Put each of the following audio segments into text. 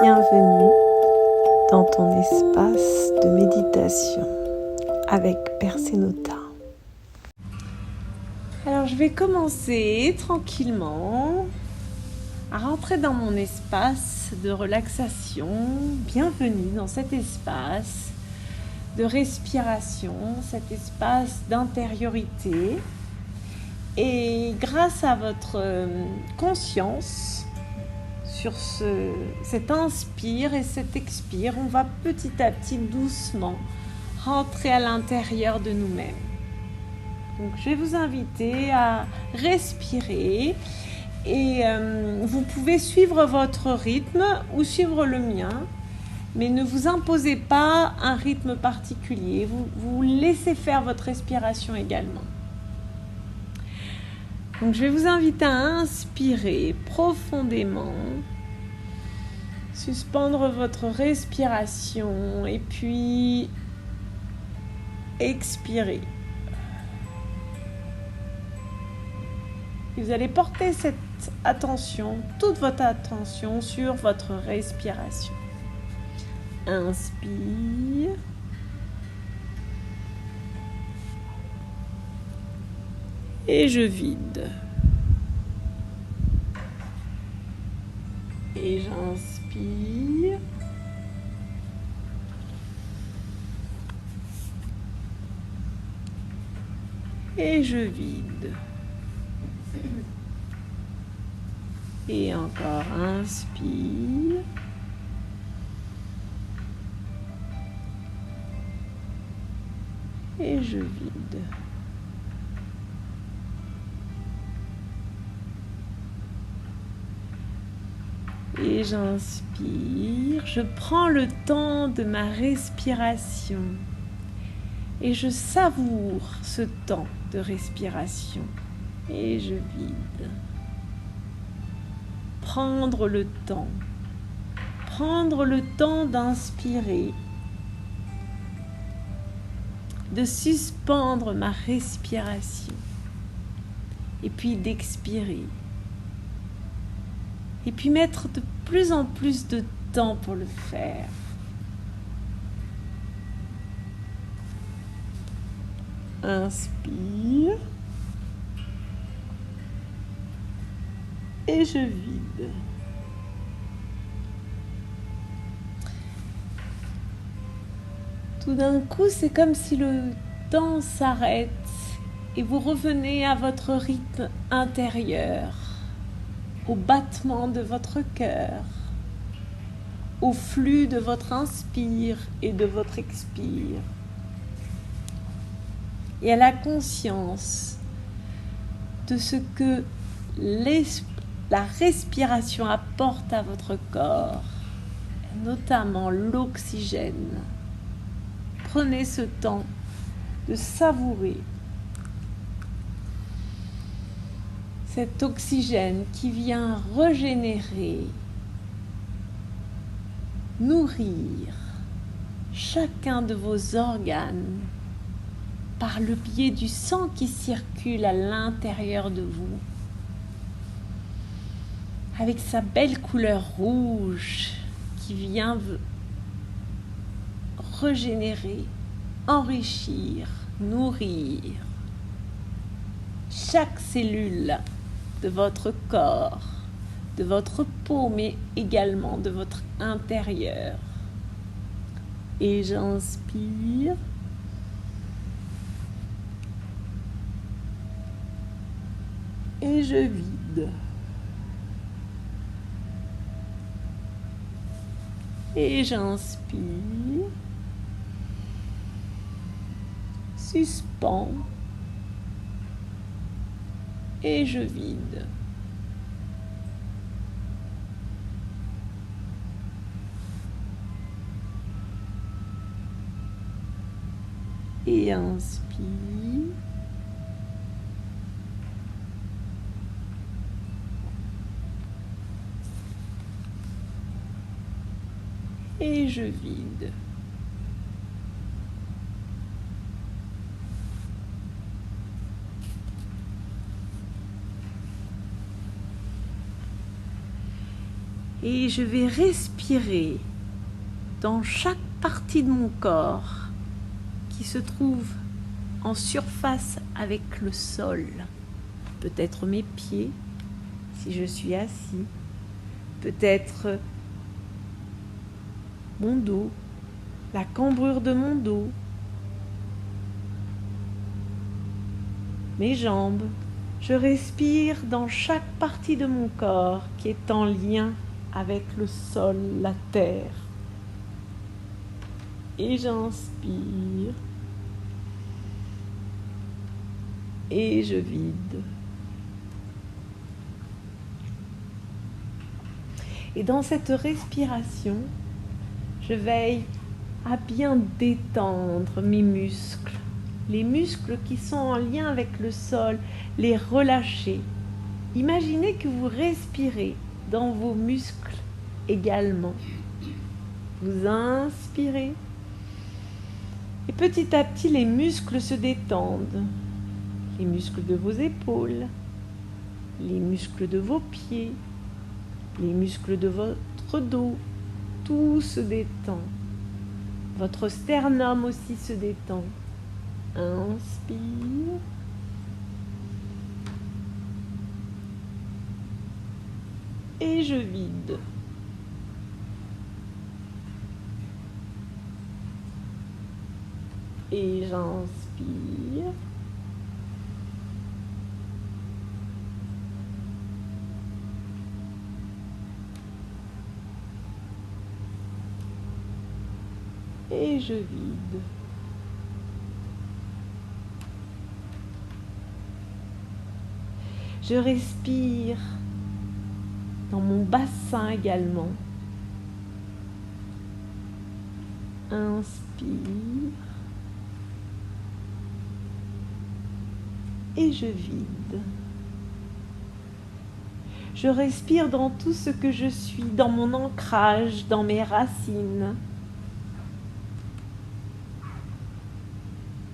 Bienvenue dans ton espace de méditation avec Persénota. Alors je vais commencer tranquillement à rentrer dans mon espace de relaxation. Bienvenue dans cet espace de respiration, cet espace d'intériorité. Et grâce à votre conscience sur cet inspire et cet expire, on va petit à petit, doucement, rentrer à l'intérieur de nous-mêmes. Donc, je vais vous inviter à respirer et vous pouvez suivre votre rythme ou suivre le mien, mais ne vous imposez pas un rythme particulier. Vous laissez faire votre respiration également. Donc, je vais vous inviter à inspirer profondément, suspendre votre respiration et puis expirer. Et vous allez porter cette attention, toute votre attention sur votre respiration. Inspire. Et je vide. Et j'inspire. Et je vide. Et encore inspire. Et je vide. Et j'inspire, je prends le temps de ma respiration et je savoure ce temps de respiration et je vide. Prendre le temps d'inspirer, de suspendre ma respiration et puis d'expirer. Et puis mettre de plus en plus de temps pour le faire. Inspire. Et je vide. Tout d'un coup, c'est comme si le temps s'arrête et vous revenez à votre rythme intérieur. Au battement de votre cœur, au flux de votre inspire et de votre expire, et à la conscience de ce que la respiration apporte à votre corps, notamment l'oxygène. Prenez ce temps de savourer cet oxygène qui vient régénérer, nourrir chacun de vos organes par le biais du sang qui circule à l'intérieur de vous, avec sa belle couleur rouge qui vient régénérer, enrichir, nourrir chaque cellule de votre corps, de votre peau, mais également de votre intérieur. Et j'inspire. Et je vide. Et j'inspire. Suspends. Et je vide. Et inspire. Et je vide. Et je vais respirer dans chaque partie de mon corps qui se trouve en surface avec le sol. Peut-être mes pieds, si je suis assis. Peut-être mon dos, la cambrure de mon dos, mes jambes. Je respire dans chaque partie de mon corps qui est en lien avec le sol, la terre. Et j'inspire. Et je vide. Et dans cette respiration, je veille à bien détendre mes muscles. Les muscles qui sont en lien avec le sol, les relâcher. Imaginez que vous respirez dans vos muscles également. Vous inspirez. Et petit à petit, les muscles se détendent. Les muscles de vos épaules, les muscles de vos pieds, les muscles de votre dos, tout se détend. Votre sternum aussi se détend. Inspire. Et je vide. Et j'inspire. Et je vide. Je respire dans mon bassin également. Inspire. Et je vide. Je respire dans tout ce que je suis, dans mon ancrage, dans mes racines.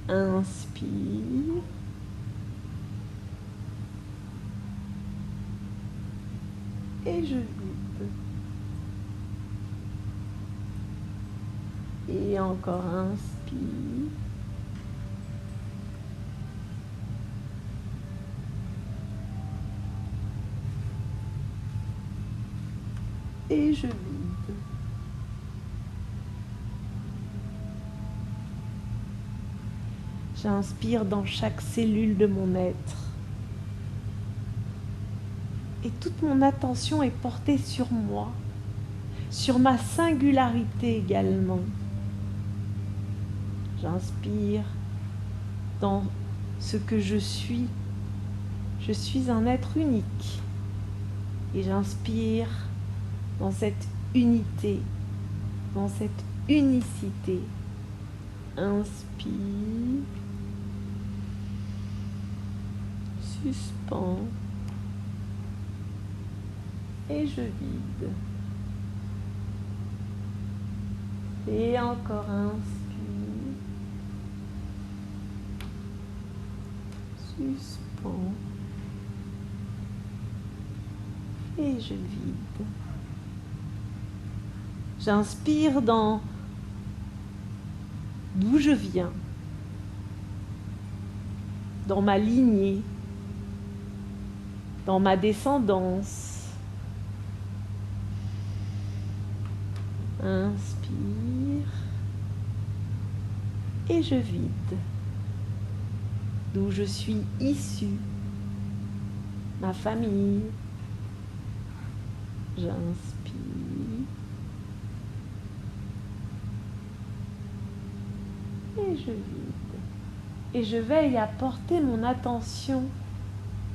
Inspire. Et je vide. Et encore inspire. Et je vide. J'inspire dans chaque cellule de mon être. Et toute mon attention est portée sur moi, sur ma singularité également. J'inspire dans ce que je suis. Je suis un être unique. Et j'inspire dans cette unité, dans cette unicité. Inspire. Suspends. Et je vide. Et encore inspire. Suspends. Et je vide. J'inspire dans d'où je viens, dans ma lignée, dans ma descendance. Inspire et je vide. D'où je suis issue, ma famille. J'inspire et je vide. Et je veille à porter mon attention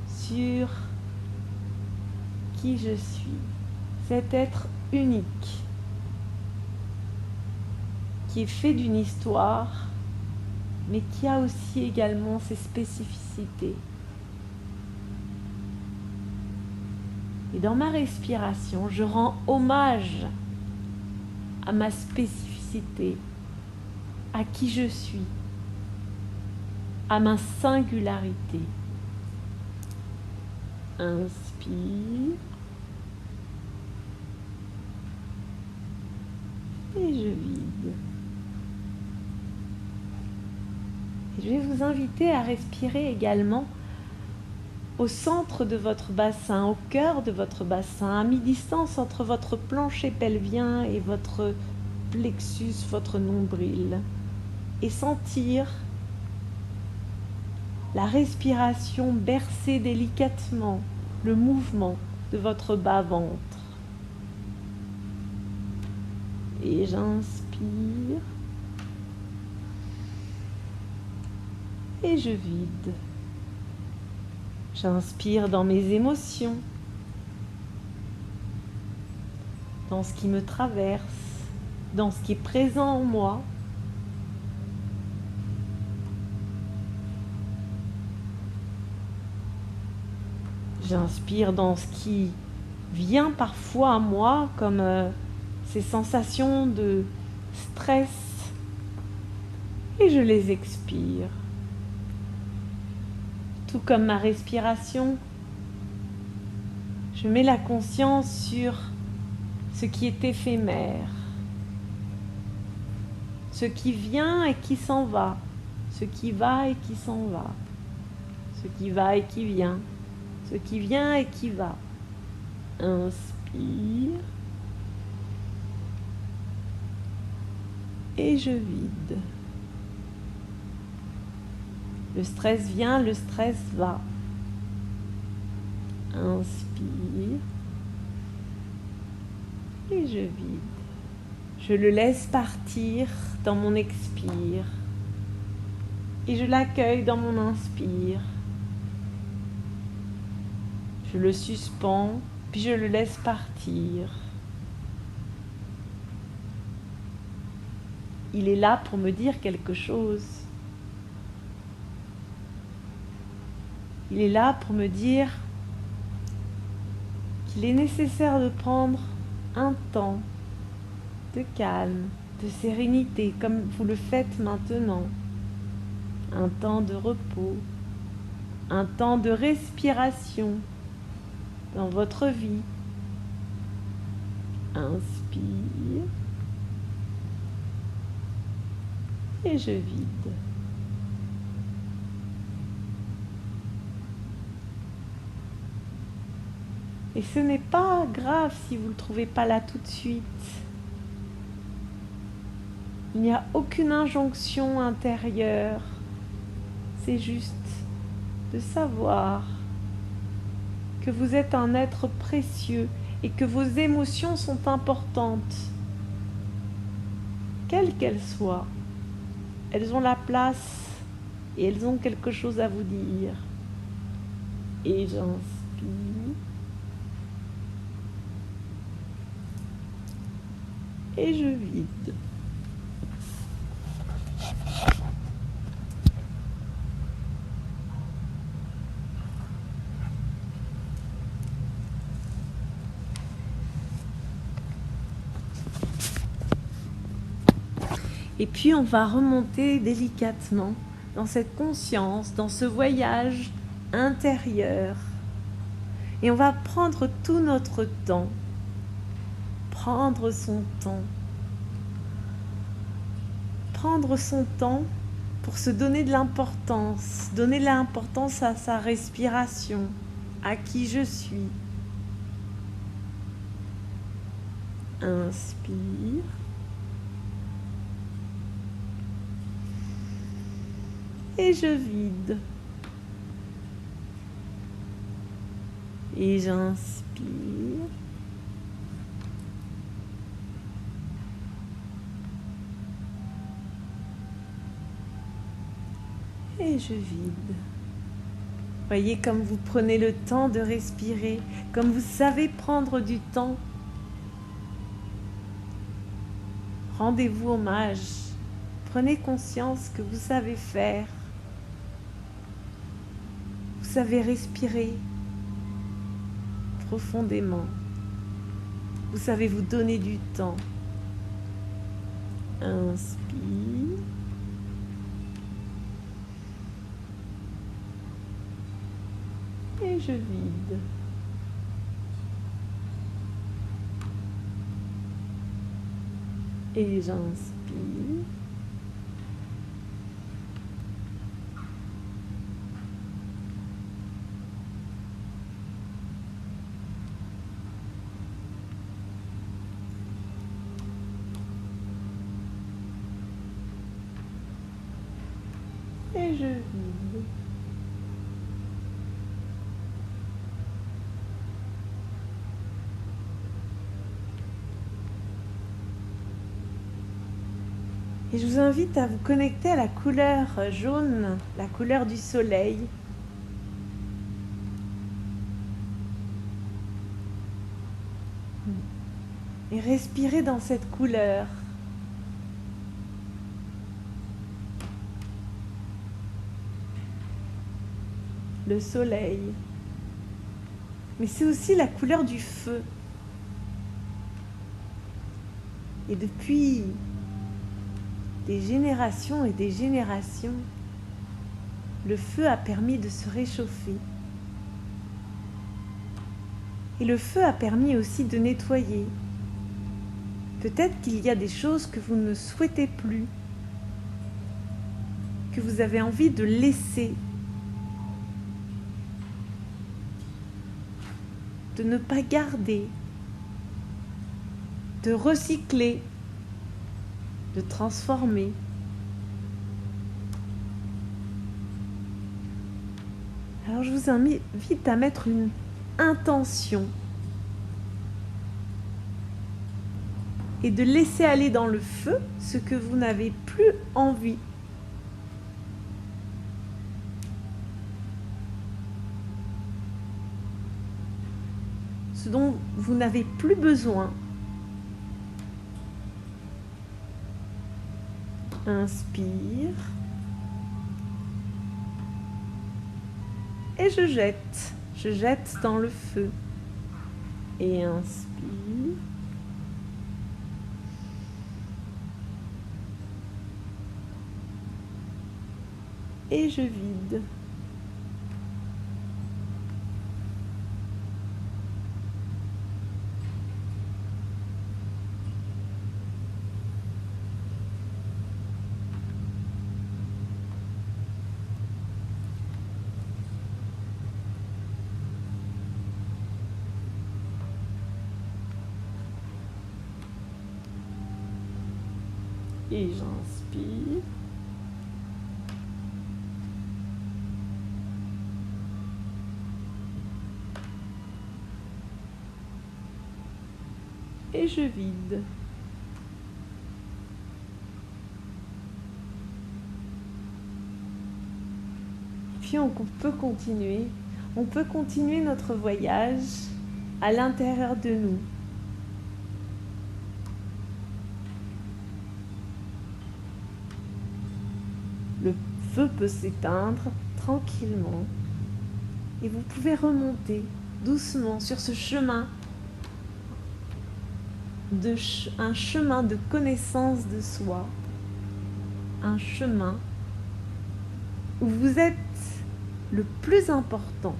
sur qui je suis, cet être unique qui est fait d'une histoire, mais qui a aussi également ses spécificités. Et dans ma respiration, je rends hommage à ma spécificité, à qui je suis, à ma singularité. Inspire Et je vide. Et je vais vous inviter à respirer également au centre de votre bassin, au cœur de votre bassin, à mi-distance entre votre plancher pelvien et votre plexus, votre nombril, et sentir la respiration bercer délicatement le mouvement de votre bas-ventre. Et j'inspire et je vide. J'inspire dans mes émotions, dans ce qui me traverse, dans ce qui est présent en moi. J'inspire dans ce qui vient parfois à moi, comme ces sensations de stress, et je les expire. Tout comme ma respiration, je mets la conscience sur ce qui est éphémère, ce qui vient et qui s'en va, ce qui va et qui s'en va, ce qui va et qui vient, ce qui vient et qui va. Inspire et je vide. Le stress vient, le stress va. Inspire et je vide. Je le laisse partir dans mon expire et je l'accueille dans mon inspire. Je le suspends, puis je le laisse partir. Il est là pour me dire quelque chose. Il est là pour me dire qu'il est nécessaire de prendre un temps de calme, de sérénité, comme vous le faites maintenant. Un temps de repos, un temps de respiration dans votre vie. Inspire et je vide. Et ce n'est pas grave si vous ne le trouvez pas là tout de suite. Il n'y a aucune injonction intérieure. C'est juste de savoir que vous êtes un être précieux et que vos émotions sont importantes. Quelles qu'elles soient, elles ont la place et elles ont quelque chose à vous dire. Et j'inspire. Et je vide. Et puis on va remonter délicatement dans cette conscience, dans ce voyage intérieur. Et on va prendre tout notre temps. Prendre son temps. Prendre son temps pour se donner de l'importance. Donner de l'importance à sa respiration, à qui je suis. Inspire. Et je vide. Et j'inspire. Et je vide. Voyez comme vous prenez le temps de respirer, comme vous savez prendre du temps. Rendez-vous hommage. Prenez conscience que vous savez faire. Vous savez respirer profondément. Vous savez vous donner du temps. Inspire. Et je vide. Et j'inspire. Et je vide. Et je vous invite à vous connecter à la couleur jaune, la couleur du soleil. Et respirez dans cette couleur. Le soleil. Mais c'est aussi la couleur du feu. Et depuis des générations et des générations, le feu a permis de se réchauffer. Et le feu a permis aussi de nettoyer. Peut-être qu'il y a des choses que vous ne souhaitez plus, que vous avez envie de laisser, de ne pas garder, de recycler, de transformer. Alors je vous invite à mettre une intention et de laisser aller dans le feu ce que vous n'avez plus envie. Ce dont vous n'avez plus besoin. Inspire. Et je jette dans le feu. Et inspire. Et je vide. Et j'inspire. Et je vide. Puis on peut continuer. On peut continuer notre voyage à l'intérieur de nous. Le feu peut s'éteindre tranquillement et vous pouvez remonter doucement sur ce chemin, un chemin de connaissance de soi, un chemin où vous êtes le plus important,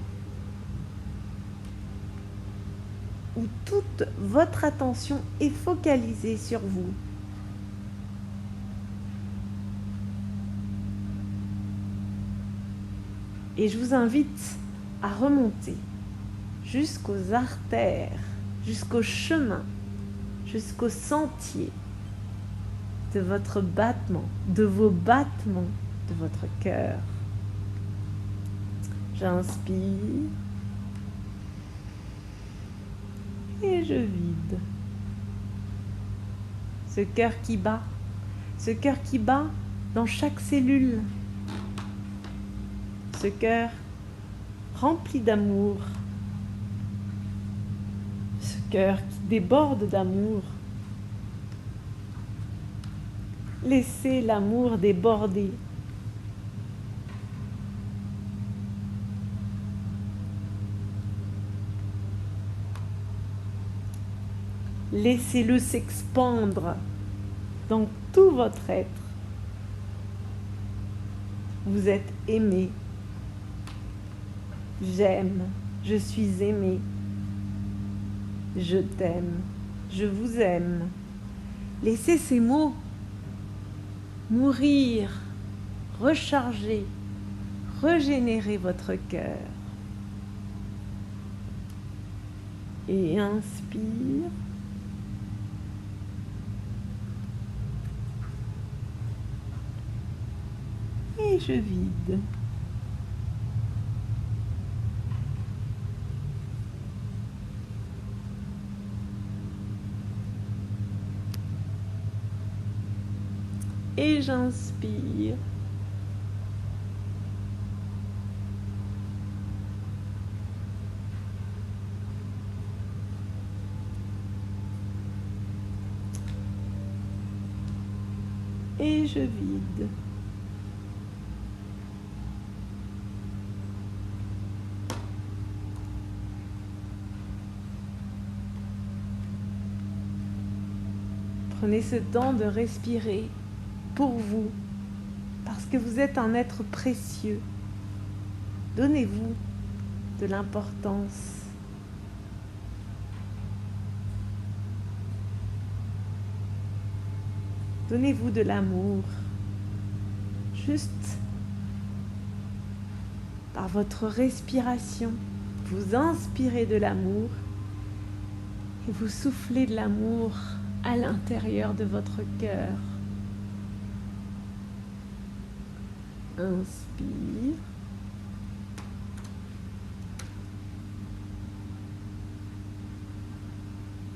où toute votre attention est focalisée sur vous. Et je vous invite à remonter jusqu'aux artères, jusqu'au chemin, jusqu'au sentier de votre battement, de vos battements de votre cœur. J'inspire et je vide. Ce cœur qui bat dans chaque cellule. Ce cœur rempli d'amour, ce cœur qui déborde d'amour. Laissez l'amour déborder. Laissez-le s'expandre dans tout votre être. Vous êtes aimé. J'aime, je suis aimé. Je t'aime, je vous aime. Laissez ces mots nourrir, recharger, régénérer votre cœur. Et inspire. Et je vide. Et j'inspire. Et je vide. Prenez ce temps de respirer pour vous, parce que vous êtes un être précieux. Donnez-vous de l'importance. Donnez-vous de l'amour, juste par votre respiration. Vous inspirez de l'amour et vous soufflez de l'amour à l'intérieur de votre cœur. Inspire.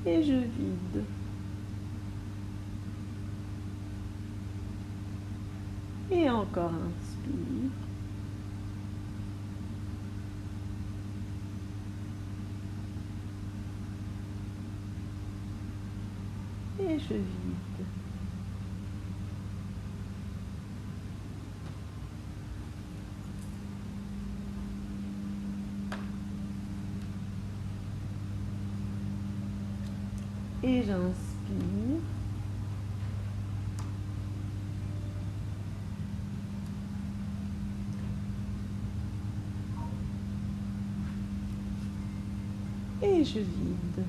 Et je vide. Et encore inspire. Et je vide. Et j'inspire. Et je vide.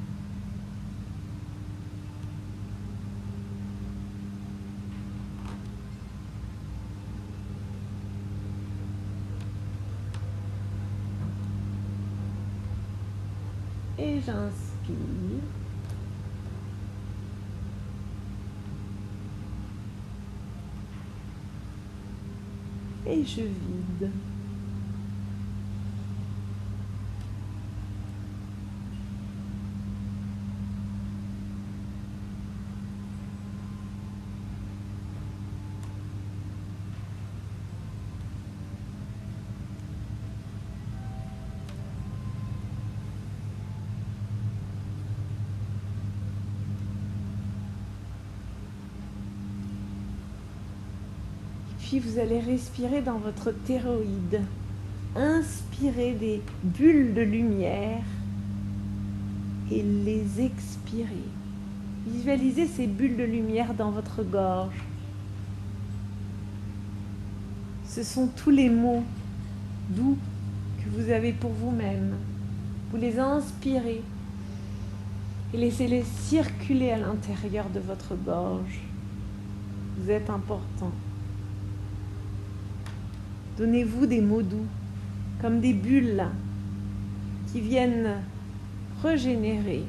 Et j'inspire. Et je vide. Puis vous allez respirer dans votre thyroïde. Inspirez des bulles de lumière et les expirez. Visualisez ces bulles de lumière dans votre gorge. Ce sont tous les mots doux que vous avez pour vous-même. Vous les inspirez et laissez-les circuler à l'intérieur de votre gorge. Vous êtes important. Donnez-vous des mots doux, comme des bulles qui viennent régénérer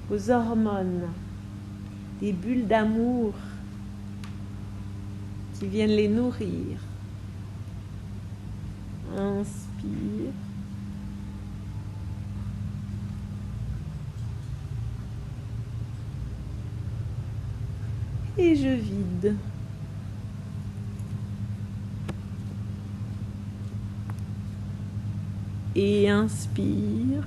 vos hormones, des bulles d'amour qui viennent les nourrir. Inspire. Et je vide. Et inspire.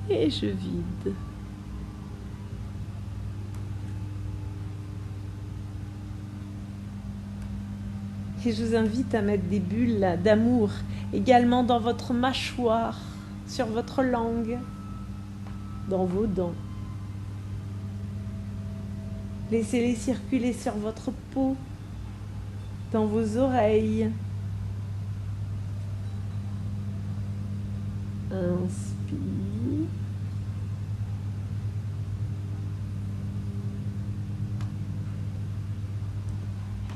Et je vide. Et je vous invite à mettre des bulles d'amour également dans votre mâchoire, sur votre langue, dans vos dents. Laissez-les circuler sur votre peau, dans vos oreilles, Inspire.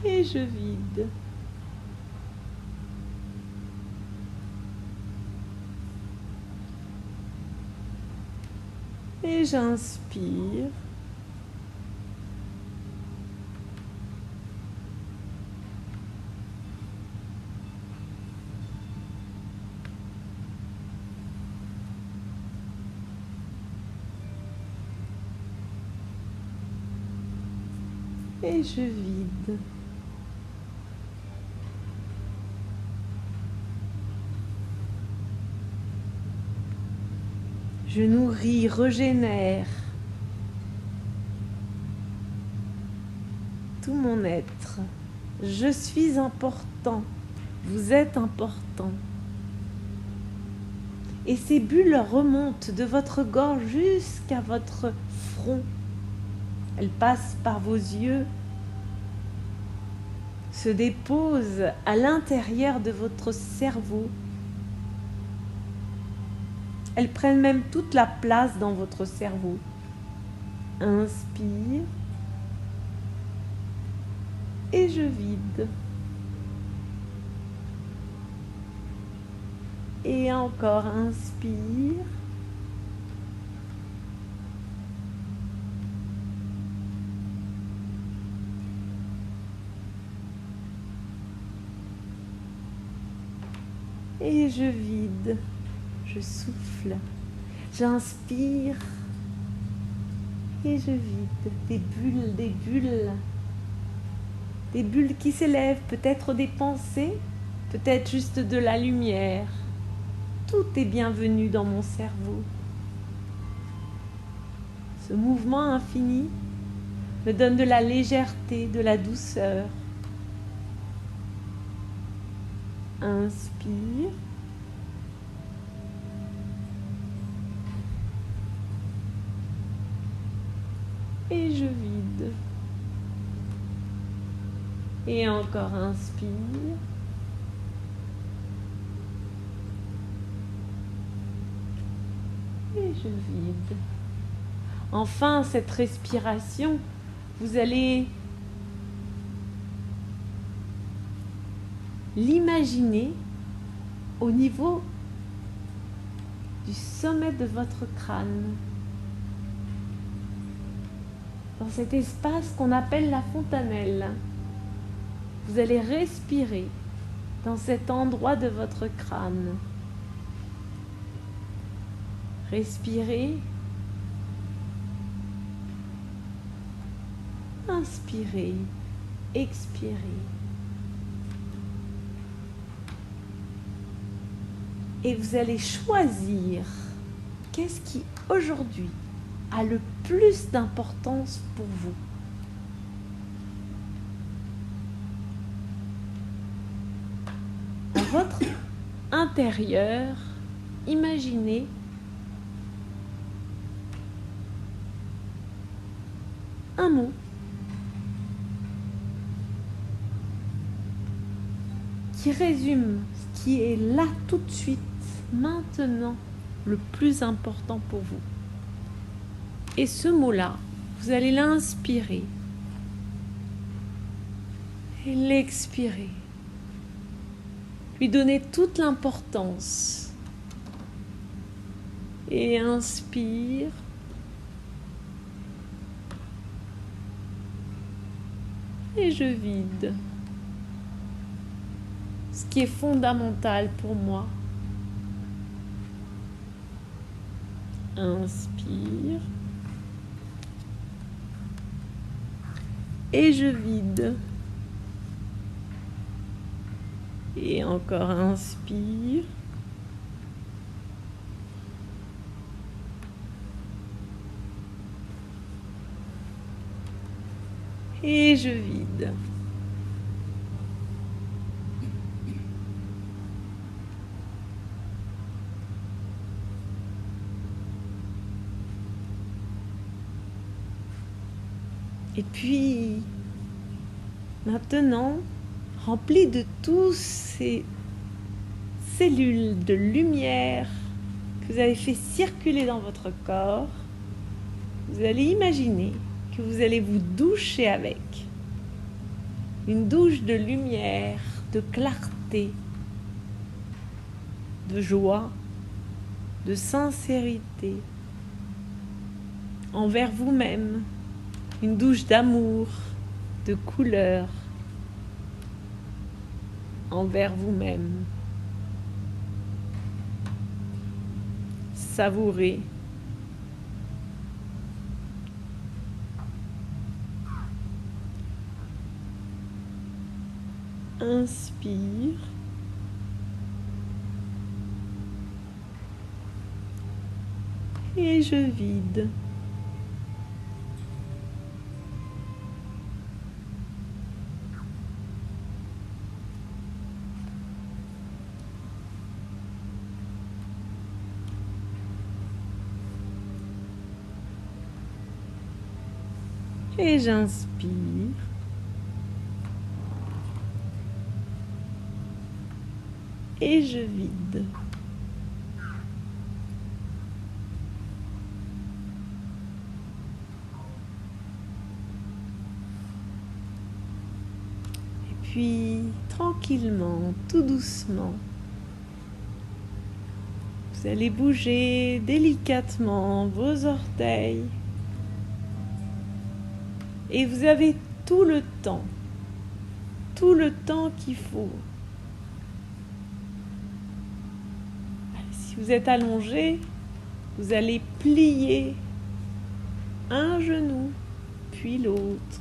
Et je vide. Et j'inspire. Et je vide. Je nourris, régénère tout mon être. Je suis important. Vous êtes important. Et ces bulles remontent de votre gorge jusqu'à votre front. Elles passent par vos yeux, se déposent à l'intérieur de votre cerveau. Elles prennent même toute la place dans votre cerveau. Inspire. Et je vide. Et encore, inspire. Et je vide. Je souffle. J'inspire. Et je vide. Des bulles, des bulles. Des bulles qui s'élèvent, peut-être des pensées, peut-être juste de la lumière. Tout est bienvenu dans mon cerveau. Ce mouvement infini me donne de la légèreté, de la douceur. Inspire. Et je vide. Et encore inspire. Et je vide. Enfin, cette respiration, vous allez l'imaginer au niveau du sommet de votre crâne. Dans cet espace qu'on appelle la fontanelle. Vous allez respirer dans cet endroit de votre crâne. Respirez. Inspirez. Expirez. Et vous allez choisir qu'est-ce qui aujourd'hui a le plus d'importance pour vous. À votre intérieur, imaginez un mot qui résume ce qui est là tout de suite, maintenant, le plus important pour vous. Et ce mot-là, vous allez l'inspirer et l'expirer. Lui donner toute l'importance. Et inspire. Et je vide. Ce qui est fondamental pour moi. Inspire. Et je vide. Et encore inspire. Et je vide. Et puis, maintenant, rempli de tous ces cellules de lumière que vous avez fait circuler dans votre corps, vous allez imaginer que vous allez vous doucher avec. Une douche de lumière, de clarté, de joie, de sincérité envers vous-même. Une douche d'amour, de couleur envers vous-même. Savourez. Inspire. Et je vide. Et j'inspire. Et je vide. Et puis, tranquillement, tout doucement, vous allez bouger délicatement vos orteils. Et vous avez tout le temps qu'il faut. Si vous êtes allongé, vous allez plier un genou, puis l'autre.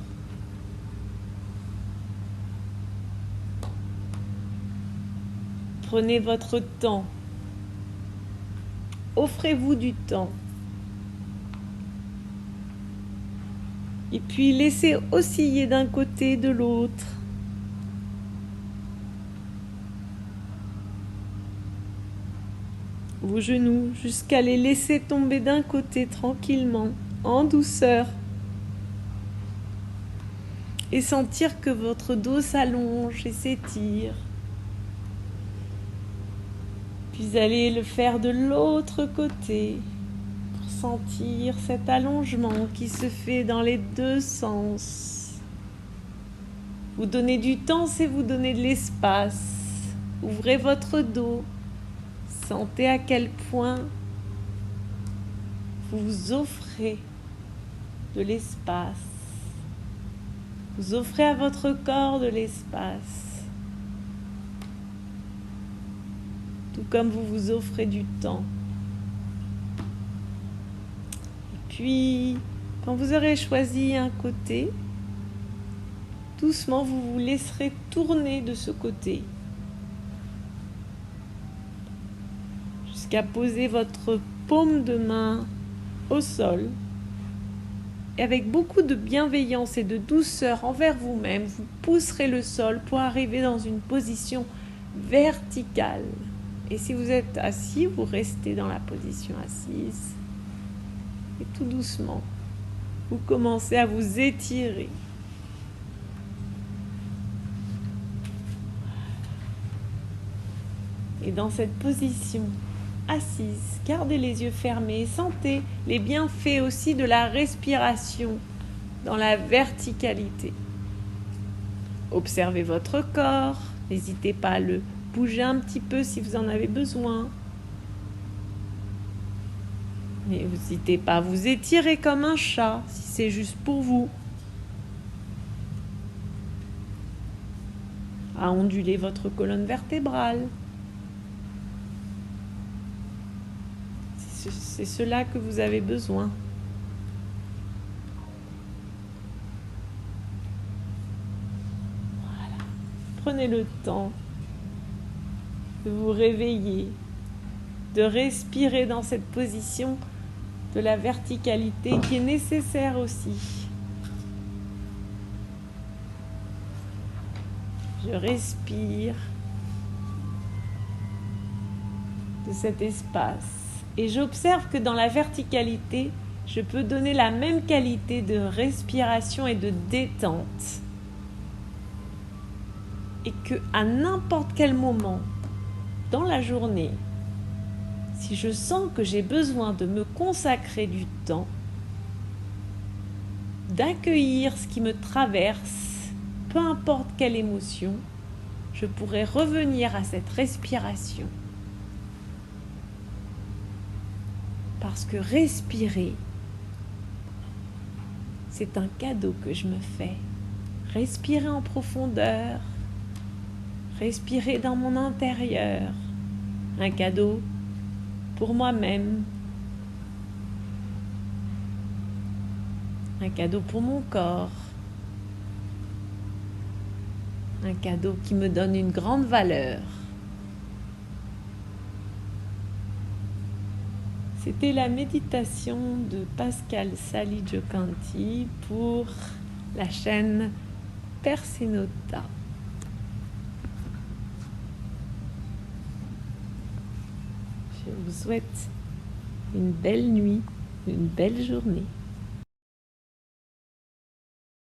Prenez votre temps. Offrez-vous du temps. Et puis laissez osciller d'un côté, de l'autre. Vos genoux jusqu'à les laisser tomber d'un côté tranquillement, en douceur. Et sentir que votre dos s'allonge et s'étire. Puis allez le faire de l'autre côté. Sentir cet allongement qui se fait dans les deux sens. Vous donnez du temps, c'est vous donner de l'espace. Ouvrez votre dos. Sentez à quel point vous vous offrez de l'espace. Vous offrez à votre corps de l'espace. Tout comme vous vous offrez du temps. Puis, quand vous aurez choisi un côté, doucement, vous vous laisserez tourner de ce côté. Jusqu'à poser votre paume de main au sol. Et avec beaucoup de bienveillance et de douceur envers vous-même, vous pousserez le sol pour arriver dans une position verticale. Et si vous êtes assis, vous restez dans la position assise. Et tout doucement, vous commencez à vous étirer. Et dans cette position assise, gardez les yeux fermés, sentez les bienfaits aussi de la respiration dans la verticalité. Observez votre corps, n'hésitez pas à le bouger un petit peu si vous en avez besoin. N'hésitez pas à vous étirer comme un chat, si c'est juste pour vous. À onduler votre colonne vertébrale. C'est cela que vous avez besoin. Voilà. Prenez le temps de vous réveiller, de respirer dans cette position de la verticalité qui est nécessaire aussi. Je respire de cet espace et j'observe que dans la verticalité, je peux donner la même qualité de respiration et de détente. Et qu'à n'importe quel moment dans la journée, Si je sens que j'ai besoin de me consacrer du temps, d'accueillir ce qui me traverse, peu importe quelle émotion, je pourrais revenir à cette respiration. Parce que respirer, c'est un cadeau que je me fais. Respirer en profondeur, respirer dans mon intérieur, un cadeau pour moi-même, un cadeau pour mon corps, un cadeau qui me donne une grande valeur. C'était la méditation de Pascal Sali-Giocanti pour la chaîne Persénota. Je vous souhaite une belle nuit, une belle journée.